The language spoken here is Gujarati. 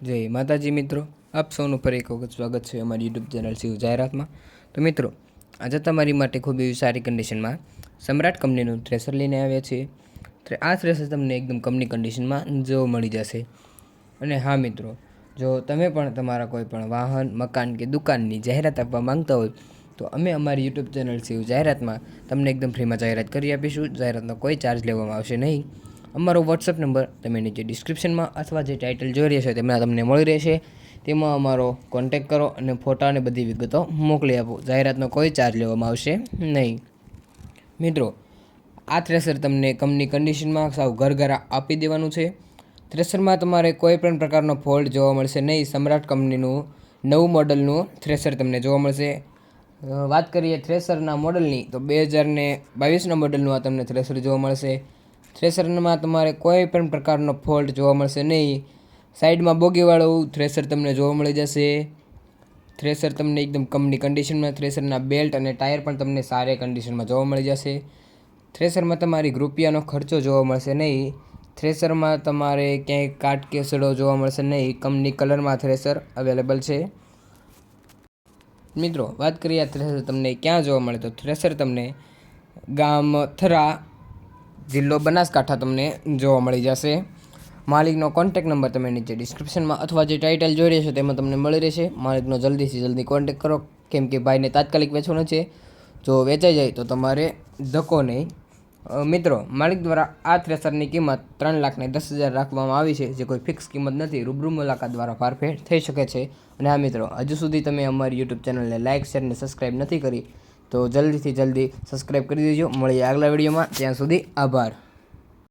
જય માતાજી મિત્રો, આપ સૌનું ફરી એક વખત સ્વાગત છે અમારી યુટ્યુબ ચેનલ શિવ જાહેરાતમાં। તો મિત્રો, આજે તમારી માટે ખૂબ એવી સારી કન્ડિશનમાં સમ્રાટ કંપનીનું થ્રેશર લઈને આવ્યા છીએ। આ થ્રેશર તમને એકદમ કંપની કન્ડિશનમાં જોવા મળી જશે। અને હા મિત્રો, જો તમે પણ તમારા કોઈ પણ વાહન, મકાન કે દુકાનની જાહેરાત આપવા માંગતા હોય તો અમે અમારી યુટ્યુબ ચેનલ શિવ જાહેરાતમાં તમને એકદમ ફ્રીમાં જાહેરાત કરી આપીશું। જાહેરાતનો કોઈ ચાર્જ લેવામાં આવશે નહીં। અમારો વોટ્સઅપ નંબર તમે નીચે ડિસ્ક્રિપ્શનમાં અથવા જે ટાઇટલ જોઈ રહ્યા છે તેમાં તમને મળી રહેશે। તેમાં અમારો કોન્ટેક કરો અને ફોટા અને બધી વિગતો મોકલી આપો। જાહેરાતનો કોઈ ચાર્જ લેવામાં આવશે નહીં। મિત્રો, આ થ્રેશર તમને કંપની કન્ડિશનમાં સાવ ઘર આપી દેવાનું છે। થ્રેશરમાં તમારે કોઈ પણ પ્રકારનો ફોલ્ટ જોવા મળશે નહીં। સમ્રાટ કંપનીનું નવું મોડલનું થ્રેશર તમને જોવા મળશે। વાત કરીએ થ્રેશરના મોડલની તો 2022ના મોડલનું આ તમને થ્રેશર જોવા મળશે। થ્રેશરમાં તમારે કોઈ પણ પ્રકારનો ફોલ્ટ જોવા મળશે નહીં। સાઈડમાં બોગીવાળું થ્રેશર તમને જોવા મળી જશે। થ્રેશર તમને એકદમ કંપની કન્ડિશનમાં, થ્રેશરના બેલ્ટ અને ટાયર પણ તમને સારી કન્ડિશનમાં જોવા મળી જશે। થ્રેશરમાં તમારી રૂપિયાનો ખર્ચો જોવા મળશે નહીં। થ્રેશરમાં તમારે ક્યાંય કાટ કેસડો જોવા મળશે નહીં। કંપની કલરમાં થ્રેશર અવેલેબલ છે। મિત્રો, વાત કરીએ આ થ્રેશર તમને ક્યાં જોવા મળે તો થ્રેશર તમને ગામ થરા, જિલ્લો બનાસકાંઠા તમને જોવા મળી જશે। માલિકનો કોન્ટેક નંબર તમે નીચે ડિસ્ક્રિપ્શનમાં અથવા જે ટાઇટલ જોઈ રહ્યા છો તેમાં તમને મળી રહેશે। માલિકનો જલ્દીથી જલ્દી કોન્ટેક કરો, કેમ કે ભાઈને તાત્કાલિક વેચવાનો છે। જો વેચાઈ જાય તો તમારે ધક્કો નહીં। મિત્રો, માલિક દ્વારા આ થ્રેશરની કિંમત 3,10,000 રાખવામાં આવી છે, જે કોઈ ફિક્સ કિંમત નથી। રૂબરૂ મુલાકાત દ્વારા ફારફેર થઈ શકે છે। અને હા મિત્રો, હજુ સુધી તમે અમારી યુટ્યુબ ચેનલને લાઇક, શેર અને સબસ્ક્રાઈબ નથી કરી તો જલ્દીથી જલ્દી સબસ્ક્રાઈબ કરી દેજો। મળીએ આગલા વિડીયોમાં, ત્યાં સુધી આભાર।